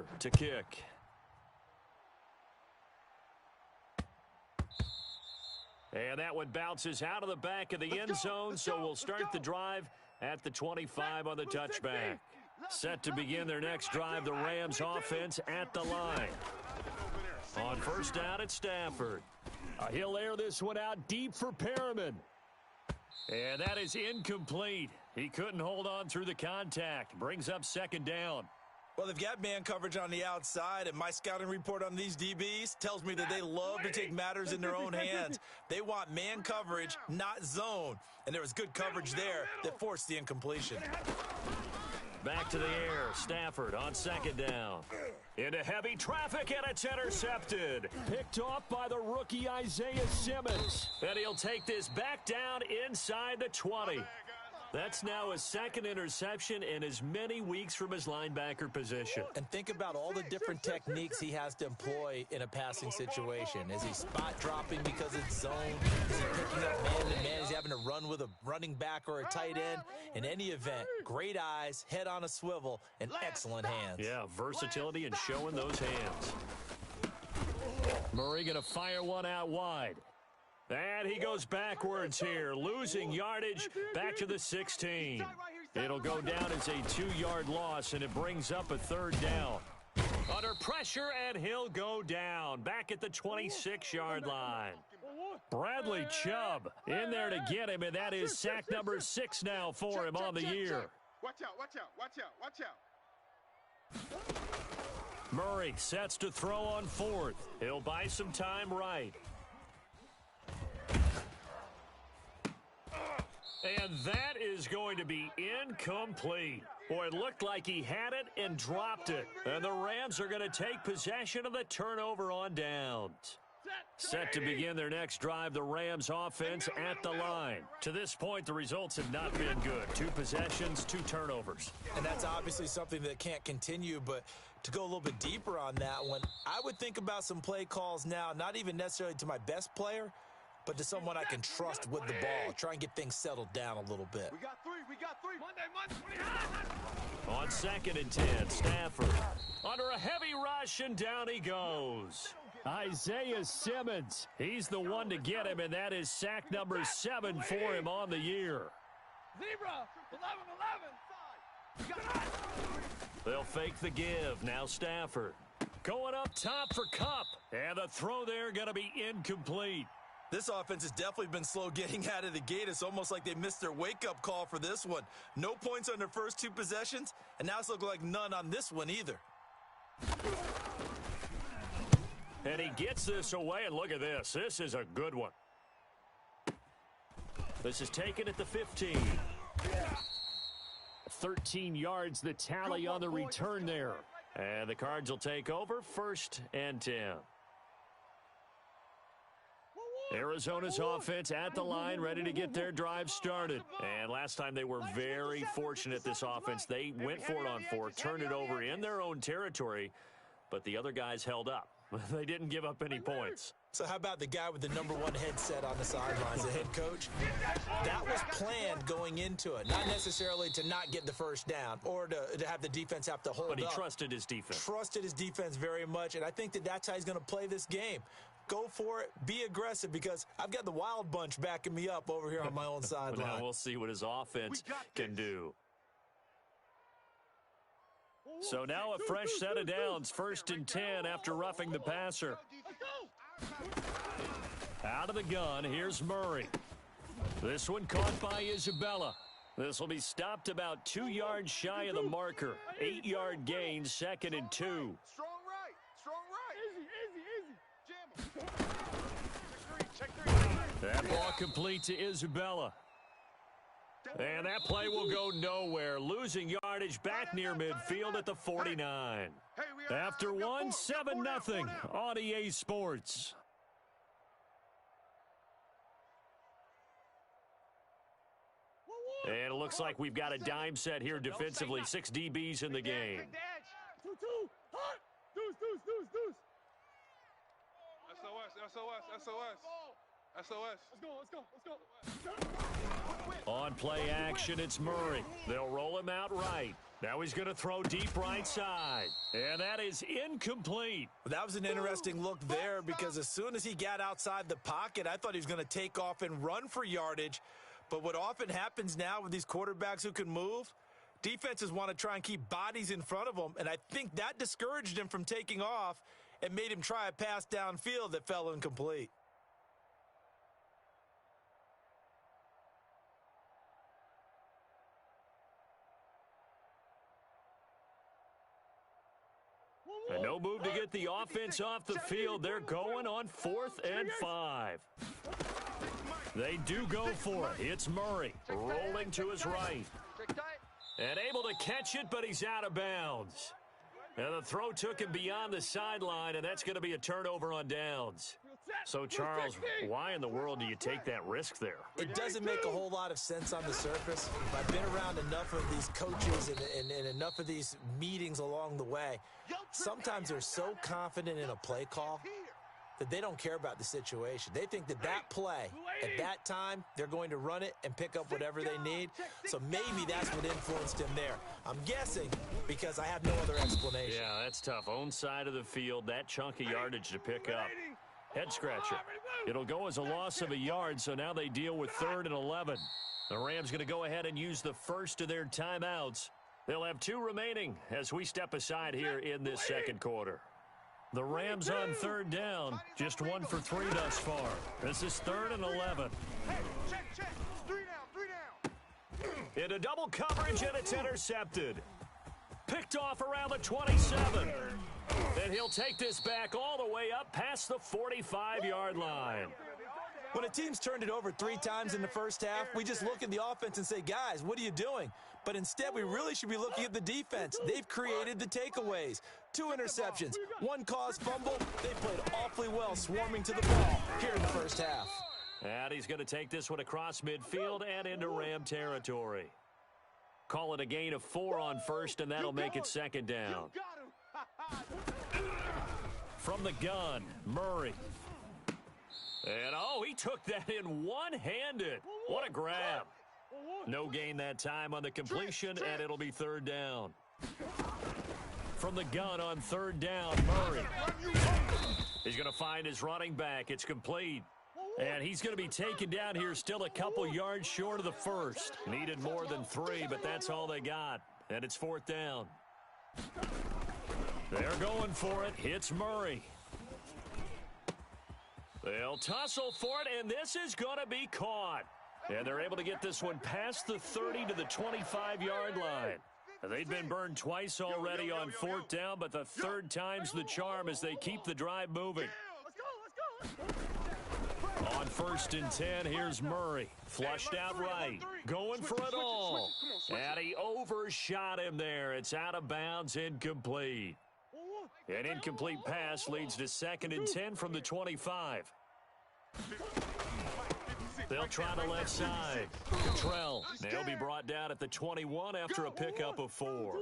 Stafford to kick. And that one bounces out of the back of the end zone, so we'll start the drive at the 25 on the touchback. Set to begin their next drive, the Rams offense at the line. On first down, it's Stafford. He'll air this one out deep for Perriman. And that is incomplete. He couldn't hold on through the contact. Brings up second down. Well, they've got man coverage on the outside, and my scouting report on these DBs tells me that they love to take matters in their own hands. They want man coverage, not zone. And there was good coverage there that forced the incompletion. Back to the air. Stafford on second down. Into heavy traffic, and it's intercepted. Picked off by the rookie Isaiah Simmons. And he'll take this back down inside the 20. That's now his second interception in as many weeks from his linebacker position. And think about all the different techniques he has to employ in a passing situation. Is he spot dropping because it's zone? Is he picking up man-to-man? Is he having to run with a running back or a tight end? In any event, great eyes, head on a swivel, and excellent hands. Yeah, versatility and showing those hands. Murray going to fire one out wide. And he goes backwards here, losing yardage back to the 16. It'll go down as a 2-yard loss, and it brings up a third down. Under pressure, and he'll go down back at the 26-yard line. Bradley Chubb in there to get him, and that is sack number 6 now for him on the year. Watch out, watch out, watch out, watch out. Murray sets to throw on fourth. He'll buy some time right. And that is going to be incomplete. Boy, it looked like he had it and dropped it. And the Rams are going to take possession of the turnover on downs. Set to begin their next drive, the Rams offense at the line. To this point, the results have not been good. 2 possessions, 2 turnovers. And that's obviously something that can't continue, but to go a little bit deeper on that one, I would think about some play calls now, not even necessarily to my best player, but to someone I can trust with the ball. Try and get things settled down a little bit. We got 3, we got 3. On second and 10, Stafford under a heavy rush, and down he goes. Isaiah Simmons, he's the one to get him, and that is sack number 7 for him on the year. Zebra, 11. They'll fake the give. Now Stafford going up top for Kupp, and the throw there going to be incomplete. This offense has definitely been slow getting out of the gate. It's almost like they missed their wake-up call for this one. No points on their first 2 possessions, and now it's looking like none on this one either. And he gets this away, and look at this. This is a good one. This is taken at the 15. 13 yards, the tally on the return there. And the Cards will take over, 1st and 10. Arizona's offense at the line, ready to get their drive started. And last time they were very fortunate, this offense. They went for it on 4, turned it over in their own territory, but the other guys held up. They didn't give up any points. So how about the guy with the number 1 headset on the sidelines, the head coach? That was planned going into it, not necessarily to not get the first down or to have the defense have to hold up. But he trusted his defense. Trusted his defense very much, and I think that that's how he's going to play this game. Go for it. Be aggressive, because I've got the wild bunch backing me up over here on my own sideline. Now we'll see what his offense can do. So now a fresh set of downs, 1st and 10 after roughing the passer. Out of the gun, here's Murray. This one caught by Isabella. This will be stopped about 2 yards shy of the marker. 8-yard gain, 2nd and 2. Strong right, strong right. Easy, easy, easy. Check 3. That ball complete to Isabella. And that play will go nowhere. Losing yardage back near midfield at the 49. After one, 7-0 on EA Sports. And it looks like we've got a dime set here defensively. 6 DBs in the game. 2-2. Hot. Deuce. SOS. Let's go. On play action, it's Murray. They'll roll him out right. Now he's going to throw deep right side. And that is incomplete. That was an interesting look there because as soon as he got outside the pocket, I thought he was going to take off and run for yardage. But what often happens now with these quarterbacks who can move, defenses want to try and keep bodies in front of them, and I think that discouraged him from taking off and made him try a pass downfield that fell incomplete. And no move to get the offense off the field. They're going on 4th and 5. They do go for it. It's Murray rolling to his right. And able to catch it, but he's out of bounds. And the throw took him beyond the sideline, and that's going to be a turnover on downs. So, Charles, why in the world do you take that risk there? It doesn't make a whole lot of sense on the surface. I've been around enough of these coaches and enough of these meetings along the way. Sometimes they're so confident in a play call that they don't care about the situation. They think that that play, at that time, they're going to run it and pick up whatever they need. So maybe that's what influenced him there. I'm guessing because I have no other explanation. Yeah, that's tough. Own side of the field, that chunk of yardage to pick up. Head scratcher. It'll go as a loss of a yard, so now they deal with 3rd and 11. The Rams going to go ahead and use the first of their timeouts. They'll have 2 remaining as we step aside here in this second quarter. The Rams on 3rd down, just 1 for 3 thus far. This is 3rd and 11. Check. 3 down. Into double coverage, and it's intercepted. Picked off around the 27. And he'll take this back all the way up past the 45-yard line. When a team's turned it over 3 times in the first half, we just look at the offense and say, guys, what are you doing? But instead, we really should be looking at the defense. They've created the takeaways. 2 interceptions, 1 caused fumble. They played awfully well swarming to the ball here in the first half. And he's going to take this one across midfield and into Ram territory. Call it a gain of 4 on first, and that'll make it 2nd down. From the gun, Murray. And, he took that in one-handed. What a grab. No gain that time on the completion, and it'll be 3rd down. From the gun on 3rd down, Murray. He's going to find his running back. It's complete. And he's going to be taken down here still a couple yards short of the first. Needed more than 3, but that's all they got. And it's 4th down. They're going for it. It's Murray. They'll tussle for it, and this is going to be caught. And they're able to get this one past the 30 to the 25-yard line. They've been burned twice already on 4th down, but the 3rd time's the charm as they keep the drive moving. On 1st and 10, here's Murray. Flushed out right. Going for it all. And he overshot him there. It's out of bounds, incomplete. An incomplete pass leads to 2nd and 10 from the 25. They'll try the left side. Cottrell. They'll be brought down at the 21 after a pickup of 4.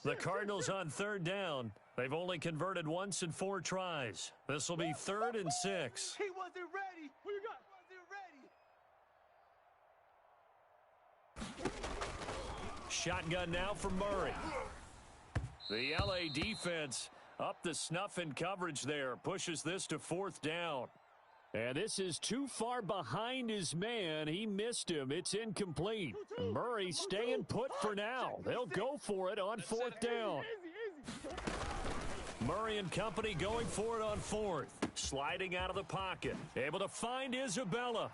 The Cardinals on 3rd down. They've only converted once in 4 tries. This will be 3rd and 6. He wasn't ready. What you got? Shotgun now for Murray. The LA defense up the snuff in coverage there. Pushes this to 4th down. And this is too far behind his man. He missed him. It's incomplete. Murray staying put for now. They'll go for it on 4th down. Murray and company going for it on 4th. Sliding out of the pocket. Able to find Isabella.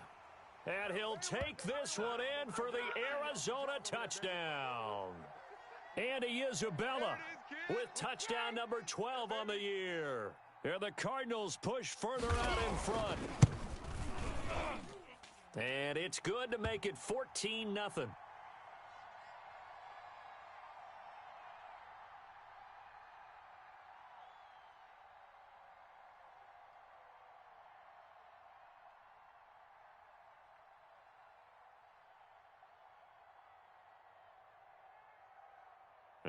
And he'll take this one in for the Arizona touchdown. Andy Isabella with touchdown number 12 on the year. And the Cardinals push further out in front. And it's good to make it 14-0.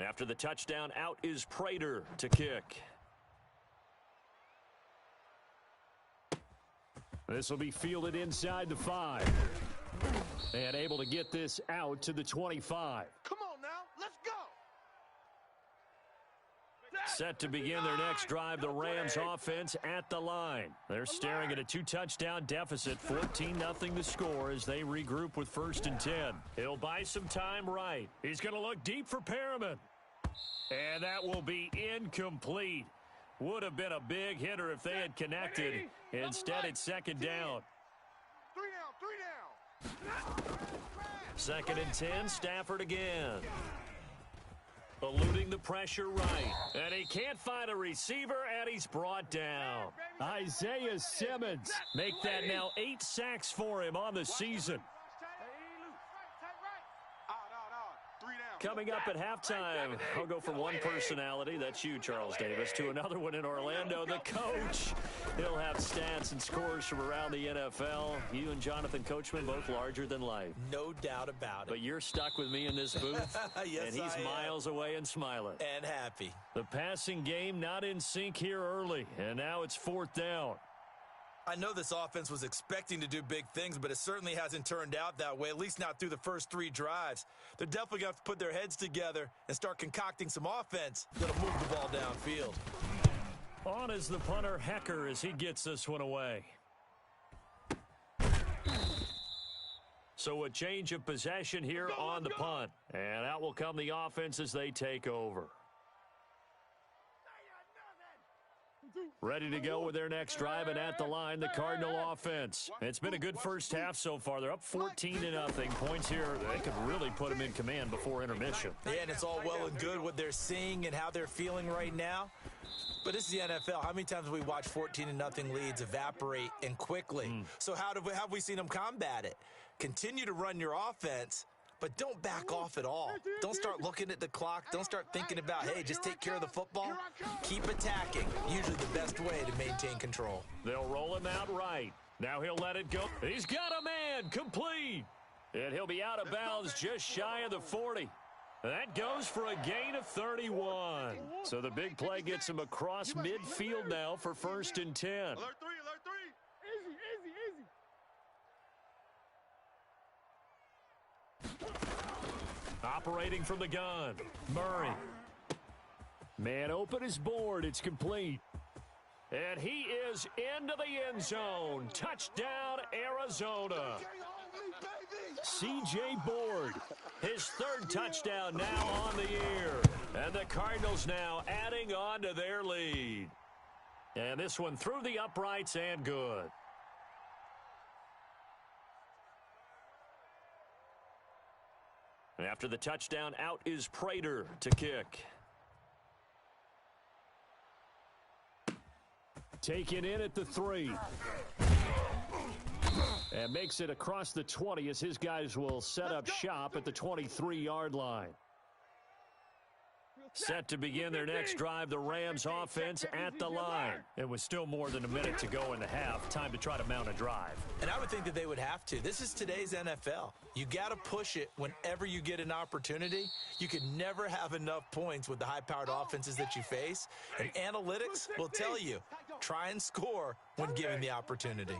After the touchdown, out is Prater to kick. This will be fielded inside the 5. And able to get this out to the 25. Come on now, let's go. Set to begin their next drive, the Rams offense at the line. They're staring at a 2-touchdown deficit, 14-0 the score as they regroup with 1st and 10. He'll buy some time right. He's going to look deep for Perriman. And that will be incomplete. Would have been a big hitter if they had connected. Instead, it's 2nd down. 3 down. 2nd and 10, Stafford again. Eluding the pressure right. And he can't find a receiver, and he's brought down. Isaiah Simmons. Make that now 8 sacks for him on the season. Coming up at halftime, I'll go from one personality, that's you, Charles Davis, to another one in Orlando, the coach. He'll have stats and scores from around the NFL. You and Jonathan Coachman, both larger than life. No doubt about it. But you're stuck with me in this booth, yes, and he's miles away and smiling. And happy. The passing game not in sync here early, and now it's 4th down. I know this offense was expecting to do big things, but it certainly hasn't turned out that way, at least not through the first 3 drives. They're definitely going to have to put their heads together and start concocting some offense that'll move the ball downfield. On is the punter, Hecker, as he gets this one away. So a change of possession here on the punt. And out will come the offense as they take over. Ready to go with their next drive, and at the line, the Cardinal offense. It's been a good first half so far. They're up 14-0. Points here, they could really put them in command before intermission. Yeah, and it's all well and good what they're seeing and how they're feeling right now. But this is the NFL. How many times have we watched 14-0 leads evaporate and quickly? So how have we seen them combat it? Continue to run your offense, but don't back off at all. Don't start looking at the clock. Don't start thinking about, hey, just take care of the football. Keep attacking. Usually the best way to maintain control. They'll roll him out right. Now he'll let it go. He's got a man, complete. And he'll be out of bounds just shy of the 40. That goes for a gain of 31. So the big play gets him across midfield now for 1st and 10. Alert 3. Easy. Operating from the gun, Murray. Man open his board, it's complete. And he is into the end zone. Touchdown, Arizona. C.J. Board, his 3rd touchdown now on the year. And the Cardinals now adding on to their lead. And this one through the uprights and good. After the touchdown, out is Prater to kick. Taken in at the 3. And makes it across the 20 as his guys will set up shop at the 23-yard line. Set to begin their next drive, the Rams offense at the line. It was still more than a minute to go in the half. Time to try to mount a drive. And I would think that they would have to. This is today's NFL. You got to push it whenever you get an opportunity. You can never have enough points with the high-powered offenses that you face. And analytics will tell you, try and score when given the opportunity.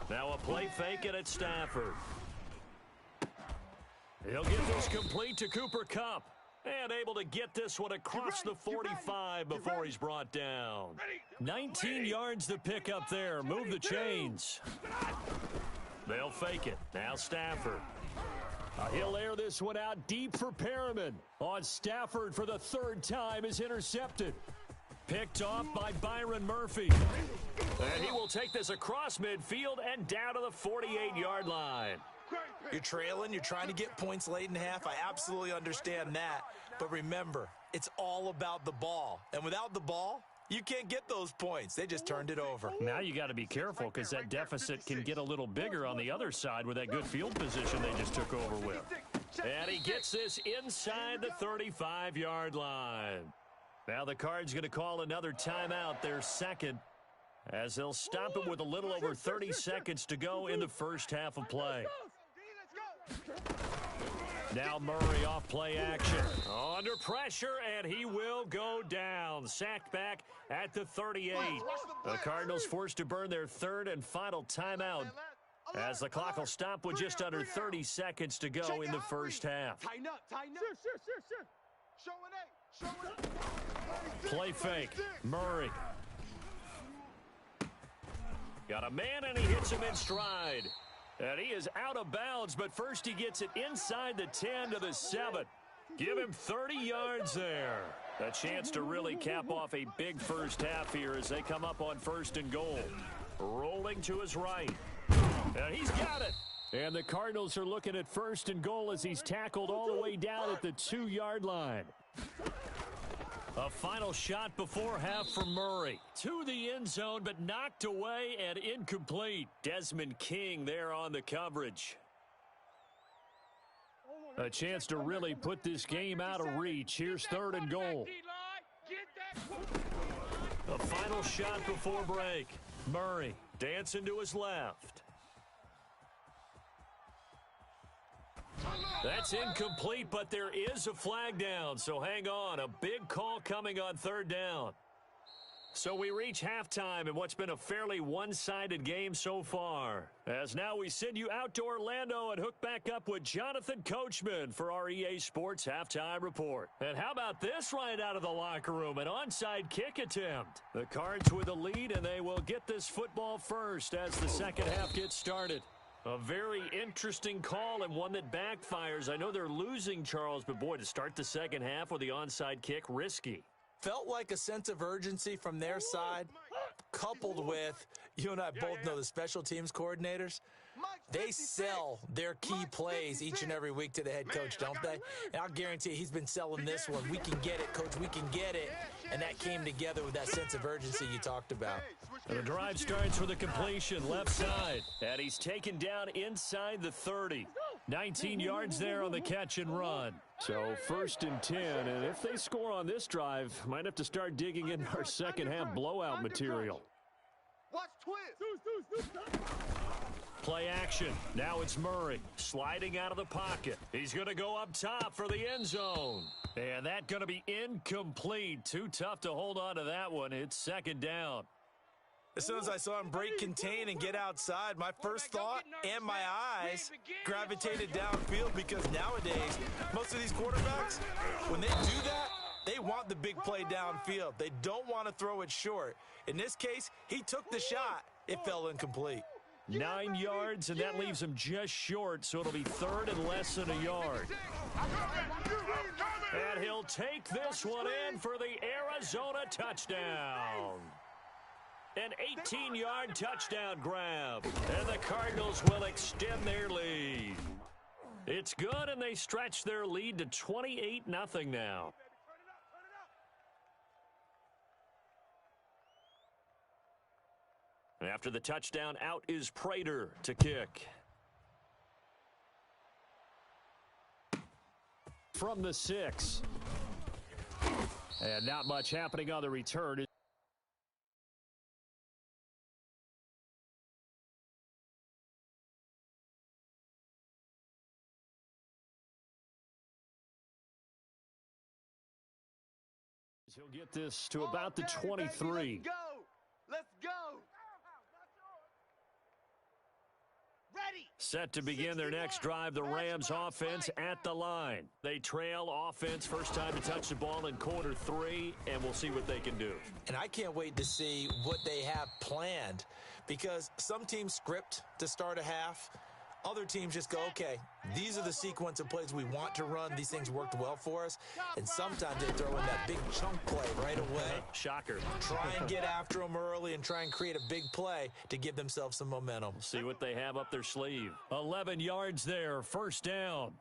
Now a play fake and it's Stafford. He'll get this complete to Cooper Kupp. And able to get this one across the 45 before he's brought down. 19 yards to pick up there. Move the chains. They'll fake it. Now Stafford. He'll air this one out deep for Perriman. On Stafford for the 3rd time is intercepted. Picked off by Byron Murphy. And he will take this across midfield and down to the 48-yard line. You're trailing. You're trying to get points late in half. I absolutely understand that. But remember, it's all about the ball. And without the ball, you can't get those points. They just turned it over. Now you got to be careful because that deficit can get a little bigger on the other side with that good field position they just took over with. And he gets this inside the 35-yard line. Now the Cards going to call another timeout, their 2nd, as they'll stop him with a little over 30 seconds to go in the first half of play. Now Murray off play action. Under pressure, and he will go down. Sacked back at the 38. The Cardinals forced to burn their 3rd and final timeout as the clock will stop with just under 30 seconds to go in the first half. Tighten up. Sure. Play fake. Murray. Got a man, and he hits him in stride. And he is out of bounds, but first he gets it inside the 10 to the 7. Give him 30 yards there. A chance to really cap off a big first half here as they come up on 1st and goal. Rolling to his right. And he's got it. And the Cardinals are looking at 1st and goal as he's tackled all the way down at the 2-yard line. A final shot before half for Murray. To the end zone, but knocked away and incomplete. Desmond King there on the coverage. A chance to really put this game out of reach. Here's 3rd and goal. A final shot before break. Murray dancing to his left. That's incomplete, but there is a flag down, so hang on. A big call coming on 3rd down. So we reach halftime in what's been a fairly one-sided game so far. As now we send you out to Orlando and hook back up with Jonathan Coachman for our EA Sports Halftime Report. And how about this right out of the locker room? An onside kick attempt. The Cards with a lead, and they will get this football first as the second half gets started. A very interesting call and one that backfires. I know they're losing, Charles, but boy, to start the second half with the onside kick, risky. Felt like a sense of urgency from their side, coupled with, you and I both know the special teams coordinators. They sell their key plays each and every week to the head coach, don't they? And I'll guarantee you he's been selling this one. We can get it, coach, we can get it. And that came together with that sense of urgency you talked about. And the drive starts with a completion left side. And he's taken down inside the 30. 19 yards there on the catch and run. So 1st and 10, and if they score on this drive, might have to start digging in our second half blowout material. Watch twist. Play action. Now it's Murray sliding out of the pocket. He's going to go up top for the end zone. And that's going to be incomplete. Too tough to hold on to that one. It's 2nd down. As soon as I saw him break contain and get outside, my first thought and my eyes gravitated downfield because nowadays, most of these quarterbacks, when they do that, they want the big play downfield. They don't want to throw it short. In this case, he took the shot. It fell incomplete. 9 yards, and that leaves him just short, so it'll be 3rd and less than a yard. And he'll take this one in for the Arizona touchdown. An 18-yard touchdown grab. And the Cardinals will extend their lead. It's good, and they stretch their lead to 28-0 now. After the touchdown, out is Prater to kick. From the 6. And not much happening on the return. He'll get this to about the 23. Let's go. Ready. Set to begin their next drive, the Rams offense at the line. They trail offense, first time to touch the ball in quarter 3, and we'll see what they can do. And I can't wait to see what they have planned because some teams script to start a half. Other teams just go, okay, these are the sequence of plays we want to run. These things worked well for us. And sometimes they throw in that big chunk play right away. Shocker. Try and get after them early and try and create a big play to give themselves some momentum. See what they have up their sleeve. 11 yards there, 1st down.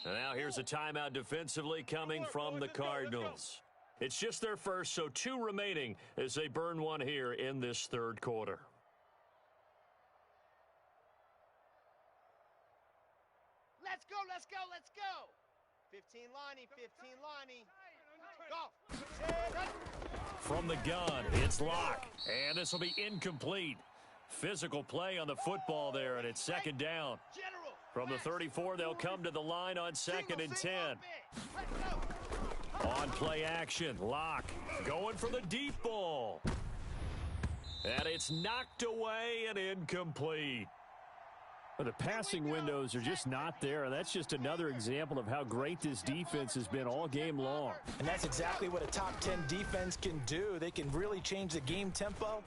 And now here's a timeout defensively coming from the Cardinals. It's just their first, so 2 remaining as they burn one here in this 3rd quarter. Let's go. 15 Lonnie. Go. From the gun, it's Locke. And this will be incomplete. Physical play on the football there, and it's 2nd down. From the 34, they'll come to the line on 2nd and 10. On play action, Locke going for the deep ball. And it's knocked away and incomplete. Well, the passing windows are just not there, and that's just another example of how great this defense has been all game long. And that's exactly what a top 10 defense can do. They can really change the game tempo.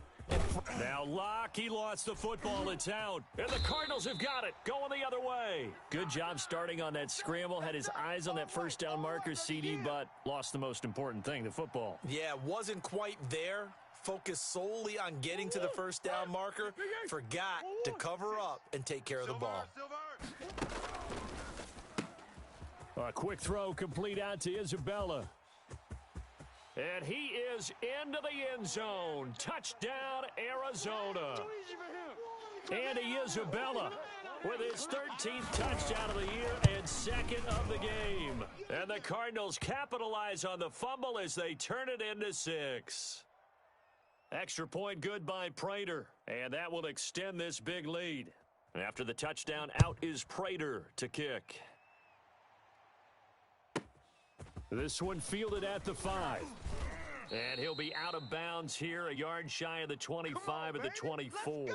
Now Locke, he lost the football. It's out. And the Cardinals have got it. Going the other way. Good job starting on that scramble. Had his eyes on that first down marker, CD, but lost the most important thing, the football. Yeah, wasn't quite there. Focused solely on getting to the first down marker. Forgot to cover up and take care of the ball. A quick throw complete out to Isabella. And he is into the end zone. Touchdown, Arizona. Andy Isabella with his 13th touchdown of the year and second of the game. And the Cardinals capitalize on the fumble as they turn it into 6. Extra point good by Prater. And that will extend this big lead. After the touchdown, out is Prater to kick. This one fielded at the 5. And he'll be out of bounds here, a yard shy of the 25 of the 24.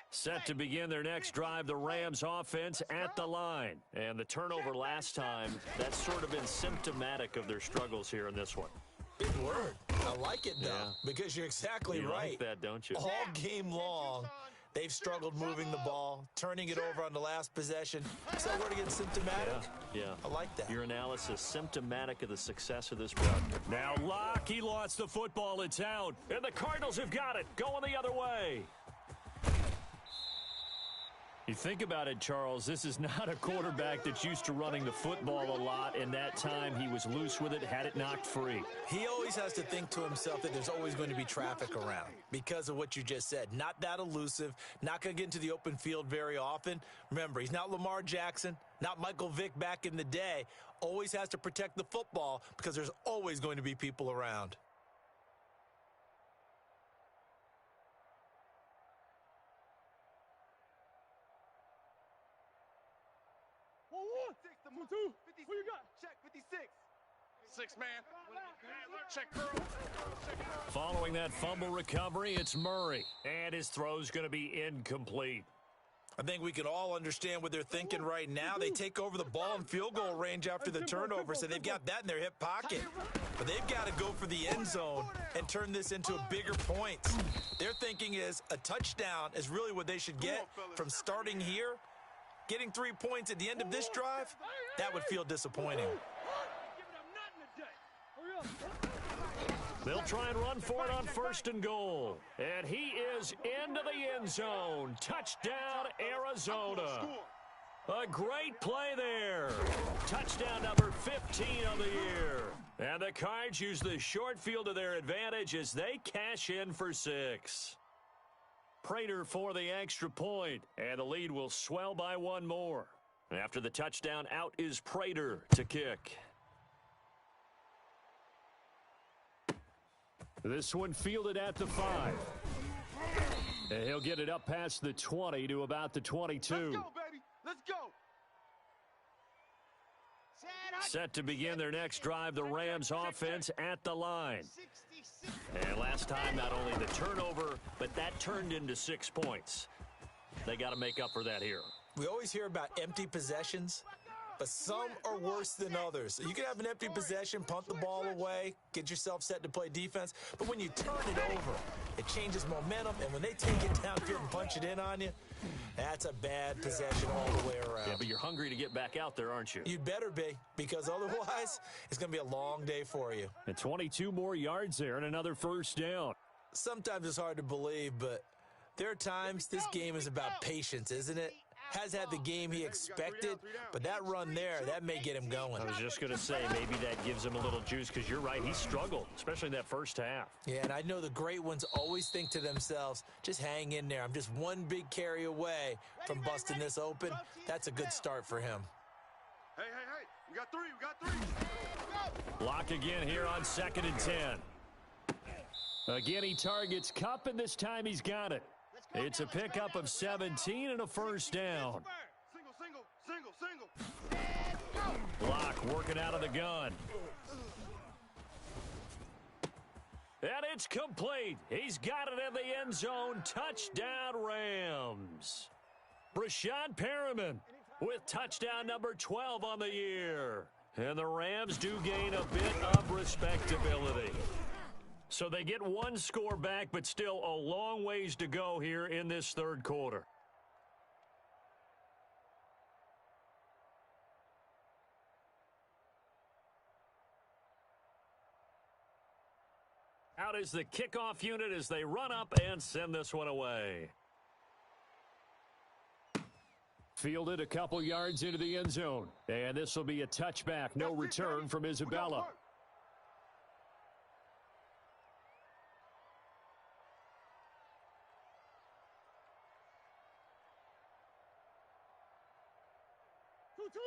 Set to begin their next drive, the Rams offense at the line. And the turnover last time, that's sort of been symptomatic of their struggles here in this one. Big word. I like it, though, because you're exactly right. You like that, don't you? All game long, they've struggled moving the ball, turning it over on the last possession. Is that word again, symptomatic? Yeah. I like that. Your analysis, symptomatic of the success of this run. Now Locke, he lost the football. It's out. And the Cardinals have got it. Going the other way. You think about it, Charles, this is not a quarterback that's used to running the football a lot, and that time he was loose with it, had it knocked free. He always has to think to himself that there's always going to be traffic around because of what you just said. Not that elusive, not going to get into the open field very often. Remember, he's not Lamar Jackson, not Michael Vick back in the day. Always has to protect the football because there's always going to be people around. Two. Who you got? Check 56. 6 man. Check girl. Following that fumble recovery, it's Murray. And his throw's going to be incomplete. I think we can all understand what they're thinking right now. They take over the ball in field goal range after the turnover, so they've got that in their hip pocket. But they've got to go for the end zone and turn this into bigger points. Their thinking is a touchdown is really what they should get from starting here. Getting 3 points at the end of this drive, that would feel disappointing. They'll try and run for it on 1st and goal. And he is into the end zone. Touchdown, Arizona. A great play there. Touchdown number 15 of the year. And the Cards use the short field to their advantage as they cash in for 6. Prater for the extra point, and the lead will swell by 1 more. After the touchdown, out is Prater to kick. This one fielded at the 5. And he'll get it up past the 20 to about the 22. Let's go, baby. Let's go. Set to begin their next drive, the Rams offense at the line. And last time, not only the turnover, but that turned into 6 points. They got to make up for that here. We always hear about empty possessions, but some are worse than others. You can have an empty possession, punt the ball away, get yourself set to play defense, but when you turn it over, it changes momentum, and when they take it downfield and punch it in on you, that's a bad possession all the way around. Yeah, but you're hungry to get back out there, aren't you? You'd better be, because otherwise it's going to be a long day for you. And 22 more yards there and another first down. Sometimes it's hard to believe, but there are times this game is about patience, isn't it? Has had the game he expected, but that run there, that may get him going. I was just going to say, maybe that gives him a little juice, because you're right, he struggled, especially in that first half. Yeah, and I know the great ones always think to themselves, just hang in there. I'm just one big carry away from busting this open. That's a good start for him. Hey, we got 3, we got 3. Block again here on 2nd and 10. Again, he targets Kupp, and this time he's got it. It's a pickup of 17 and a first down. Single. Block working out of the gun. And it's complete. He's got it in the end zone. Touchdown, Rams. Brashad Perriman with touchdown number 12 on the year. And the Rams do gain a bit of respectability. So they get one score back, but still a long ways to go here in this third quarter. Out is the kickoff unit as they run up and send this one away. Fielded a couple yards into the end zone. And this will be a touchback. No return from Isabella.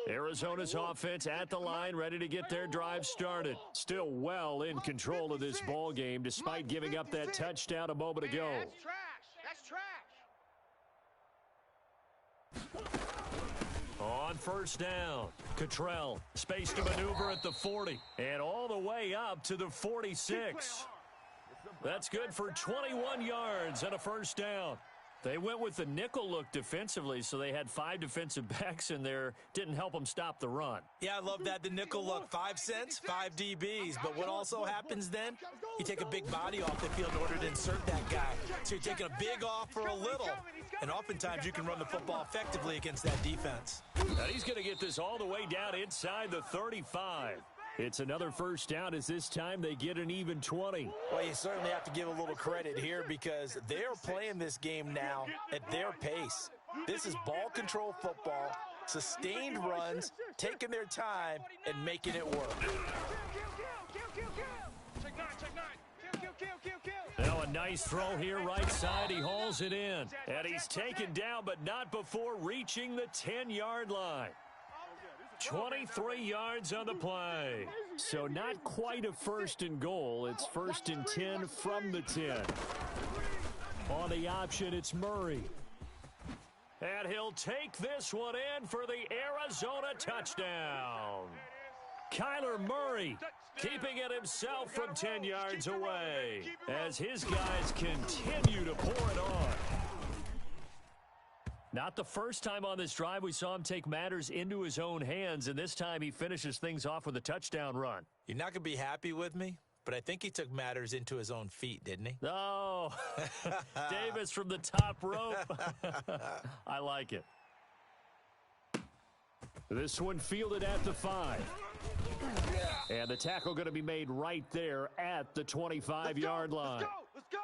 Arizona's offense at the line, ready to get their drive started. Still well in control of this ball game, despite giving up that touchdown a moment ago. That's trash. That's trash. On first down, Cottrell, space to maneuver at the 40, and all the way up to the 46. That's good for 21 yards and a first down. They went with the nickel look defensively, so they had 5 defensive backs in there. Didn't help them stop the run. Yeah, I love that, the nickel look. 5 cents, 5 DBs. But what also happens then, you take a big body off the field in order to insert that guy. So you're taking a big off for a little. And oftentimes you can run the football effectively against that defense. And he's going to get this all the way down inside the 35. It's another first down as this time they get an even 20. Well, you certainly have to give a little credit here because they're playing this game now at their pace. This is ball control football, sustained runs, taking their time, and making it work. Now a nice throw here right side. He hauls it in. And he's taken down, but not before reaching the 10-yard line. 23 yards on the play. So not quite a first and goal. It's first and 10 from the 10. On the option, it's Murray. And he'll take this one in for the Arizona touchdown. Kyler Murray keeping it himself from 10 yards away as his guys continue to pour it on. Not the first time on this drive we saw him take matters into his own hands, and this time he finishes things off with a touchdown run. You're not going to be happy with me, but I think he took matters into his own feet, didn't he? Oh, Davis from the top rope. I like it. This one fielded at the 5. And the tackle going to be made right there at the 25-yard line. Let's go.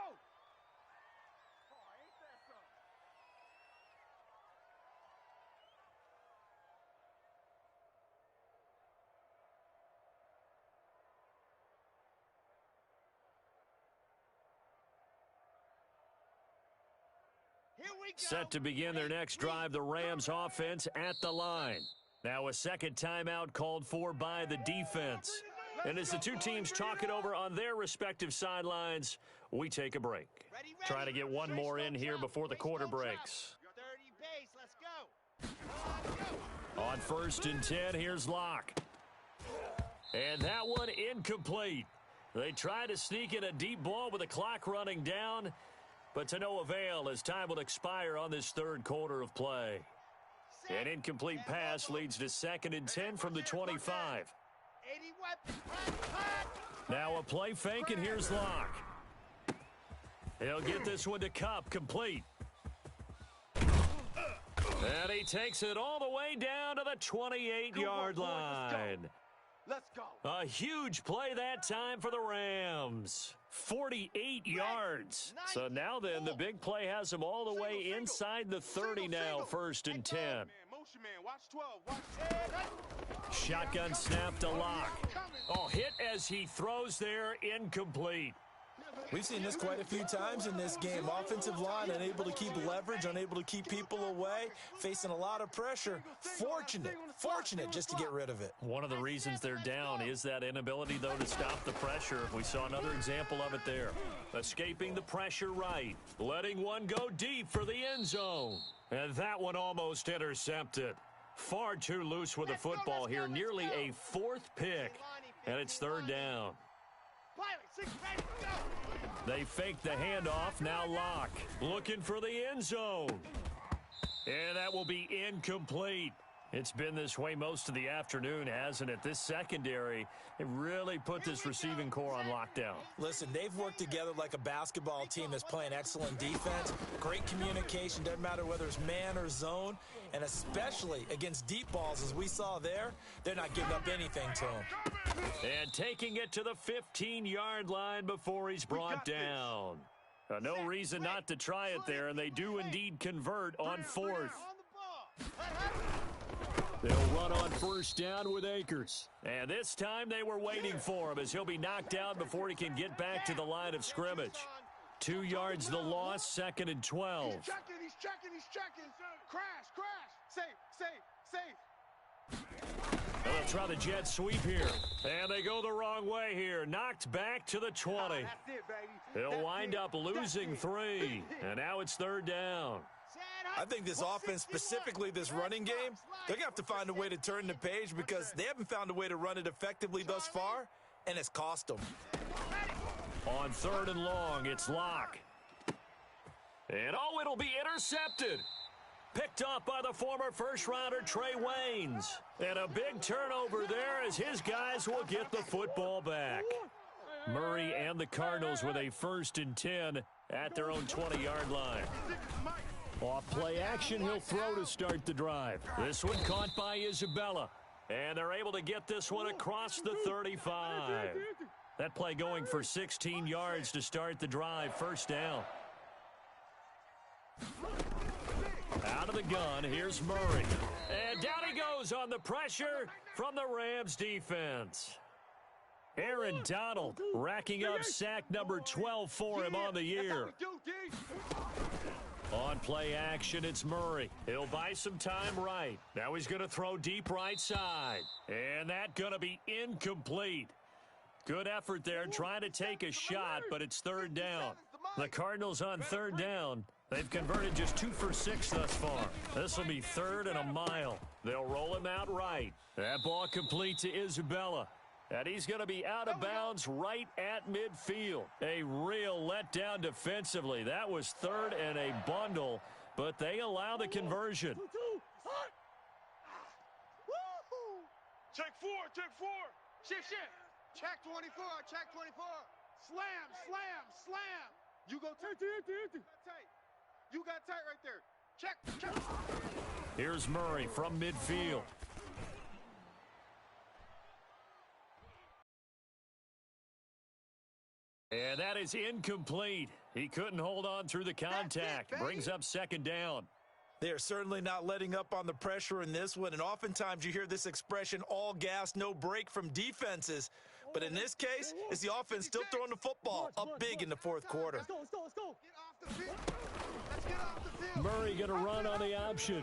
Set to begin their next drive, the Rams offense at the line. Now a second timeout called for by the defense. And as the two teams talk it over on their respective sidelines, we take a break. Trying to get one more in here before the quarter breaks. On first and 10, here's Locke. And that one incomplete. They try to sneak in a deep ball with the clock running down, but to no avail as time will expire on this third quarter of play. An incomplete pass leads to second and 10 from the 25. Now a play fake, and here's Locke. He'll get this one to Kupp, complete. And he takes it all the way down to the 28-yard line. Let's go. A huge play that time for the Rams. 48 yards. So now then, the big play has them all the way inside the 30 now, first and 10. Shotgun snap to Locke. Oh, hit as he throws there, incomplete. We've seen this quite a few times in this game. Offensive line unable to keep leverage, unable to keep people away, facing a lot of pressure. Fortunate just to get rid of it. One of the reasons they're down is that inability, though, to stop the pressure. We saw another example of it there. Escaping the pressure right, letting one go deep for the end zone. And that one almost intercepted. Far too loose with the football here, nearly a fourth pick, and it's third down. They fake the handoff, now Lock. Looking for the end zone. And that will be incomplete. It's been this way most of the afternoon, hasn't it? This secondary, it really put this receiving core on lockdown. Listen, they've worked together like a basketball team that's playing excellent defense. Great communication, doesn't matter whether it's man or zone. And especially against deep balls, as we saw there, they're not giving up anything to them. And taking it to the 15-yard line before he's brought down. No reason not to try it there, and they do indeed convert on fourth. They'll run on first down with Akers. And this time they were waiting for him as he'll be knocked down before he can get back to the line of scrimmage. 2 yards the loss, 2nd and 12. He's checking. Crash. Safe. They'll try the jet sweep here. And they go the wrong way here. Knocked back to the 20. That's it, baby. They'll wind up losing 3. And now it's 3rd down. I think this offense, specifically this running game, they're going to have to find a way to turn the page because they haven't found a way to run it effectively thus far, and it's cost them. On 3rd and long, it's Lock. And it'll be intercepted. Picked off by the former first-rounder Trey Waynes. And a big turnover there as his guys will get the football back. Murray and the Cardinals with a 1st and 10 at their own 20-yard line. Off play action, he'll throw to start the drive. This one caught by Isabella. And they're able to get this one across the 35. That play going for 16 yards to start the drive, 1st down. Out of the gun, here's Murray. And down he goes on the pressure from the Rams defense. Aaron Donald racking up sack number 12 for him on the year. On play action, it's Murray. He'll buy some time right. Now he's going to throw deep right side. And that's going to be incomplete. Good effort there trying to take a shot, but it's 3rd down. The Cardinals on 3rd down. They've converted just 2 for 6 thus far. This will be 3rd and a mile. They'll roll him out right. That ball complete to Isabella. And he's going to be out of bounds right at midfield. A real letdown defensively. That was 3rd and a bundle, but they allow the conversion. Check 4. Shift. Check 24. Slam. You go tight. You got tight right there. Check. Here's Murray from midfield. And that is incomplete. He couldn't hold on through the contact. Brings up 2nd down. They are certainly not letting up on the pressure in this one, and oftentimes you hear this expression, all gas, no break from defenses. But in this case, it's the offense still throwing the football up big in the 4th quarter. Let's go. Let's get off the field. Murray going to run on the option.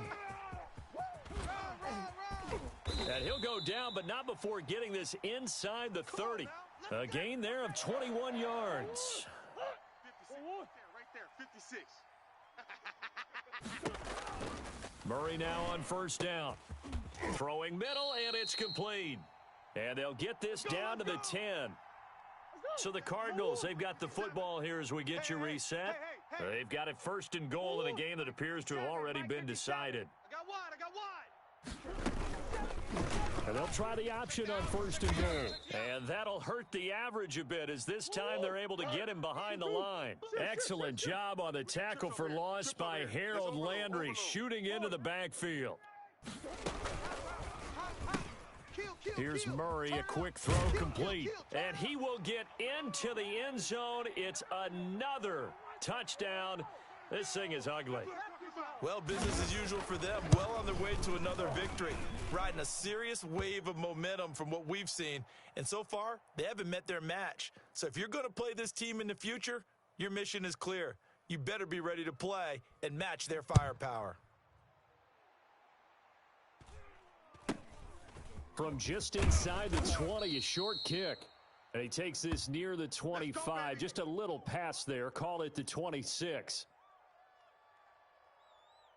And he'll go down, but not before getting this inside the 30. A gain there of 21 yards. 56. Right there. 56. Murray now on 1st down. Throwing middle, and it's complete. And they'll get this down to the 10. So the Cardinals, they've got the football here as we get you reset. They've got it 1st and goal in a game that appears to have already been decided. I got wide. And they'll try the option on 1st and goal. And that'll hurt the average a bit as this time they're able to get him behind the line. Excellent job on the tackle for loss by Harold Landry, shooting into the backfield. Here's Murray, a quick throw complete. And he will get into the end zone. It's another touchdown. This thing is ugly. Well, business as usual for them. Well on their way to another victory. Riding a serious wave of momentum from what we've seen. And so far, they haven't met their match. So if you're going to play this team in the future, your mission is clear. You better be ready to play and match their firepower. From just inside the 20, a short kick. And he takes this near the 25. Just a little pass there. Call it the 26.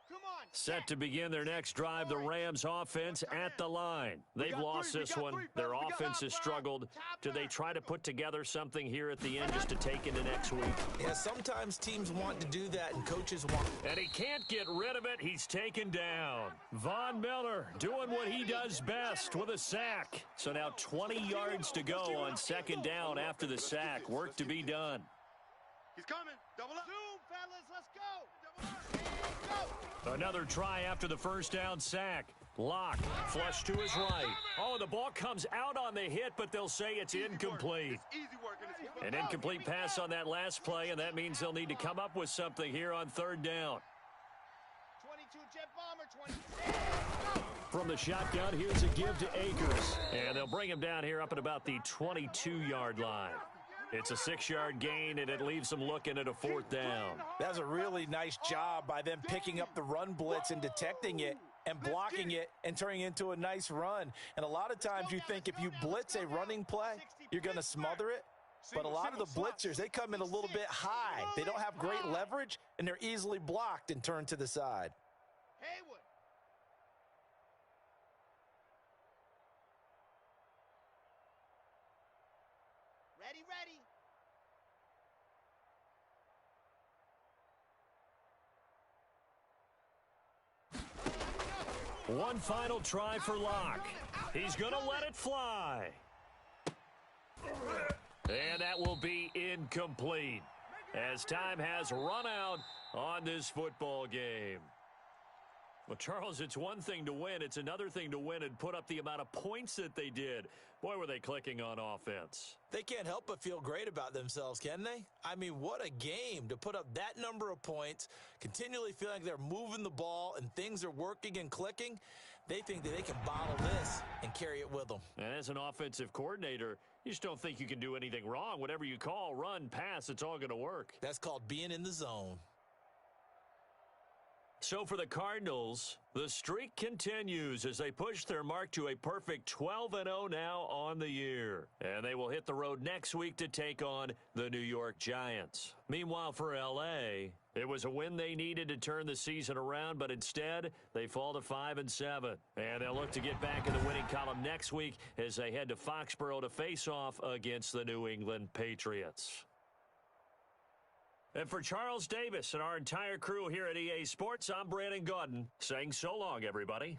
Come on, Set to begin their next drive, the Rams offense at the line. They've lost this one. Their offense has struggled. Do they try to put together something here at the end just to take into next week? Yeah, sometimes teams want to do that and coaches want. And he can't get rid of it. He's taken down. Von Miller doing what he does best with a sack. So now 20 yards to go on second down after the sack. Work to be done. He's coming. Double up. Zoom, fellas. Let's go. Double up. Another try after the first down sack. Lock, flush to his right. Oh, the ball comes out on the hit, but they'll say it's incomplete. An incomplete pass on that last play, and that means they'll need to come up with something here on third down. 22 jet bomber, 20. From the shotgun, here's a give to Akers. And they'll bring him down here up at about the 22-yard line. It's a 6-yard gain, and it leaves them looking at a fourth down. That's a really nice job by them picking up the run blitz and detecting it and blocking it and turning it into a nice run. And a lot of times you think if you blitz a running play, you're going to smother it. But a lot of the blitzers, they come in a little bit high. They don't have great leverage, and they're easily blocked and turned to the side. Haywood. Ready. One final try for Locke. He's going to let it fly. And that will be incomplete as time has run out on this football game. Well, Charles, it's one thing to win. It's another thing to win and put up the amount of points that they did. Boy, were they clicking on offense. They can't help but feel great about themselves, can they? I mean, what a game to put up that number of points, continually feeling like they're moving the ball and things are working and clicking. They think that they can bottle this and carry it with them. And as an offensive coordinator, you just don't think you can do anything wrong. Whatever you call, run, pass, it's all going to work. That's called being in the zone. So for the Cardinals, the streak continues as they push their mark to a perfect 12-0 now on the year. And they will hit the road next week to take on the New York Giants. Meanwhile, for L.A., it was a win they needed to turn the season around, but instead, they fall to 5-7. And they'll look to get back in the winning column next week as they head to Foxborough to face off against the New England Patriots. And for Charles Davis and our entire crew here at EA Sports, I'm Brandon Gaudin saying so long, everybody.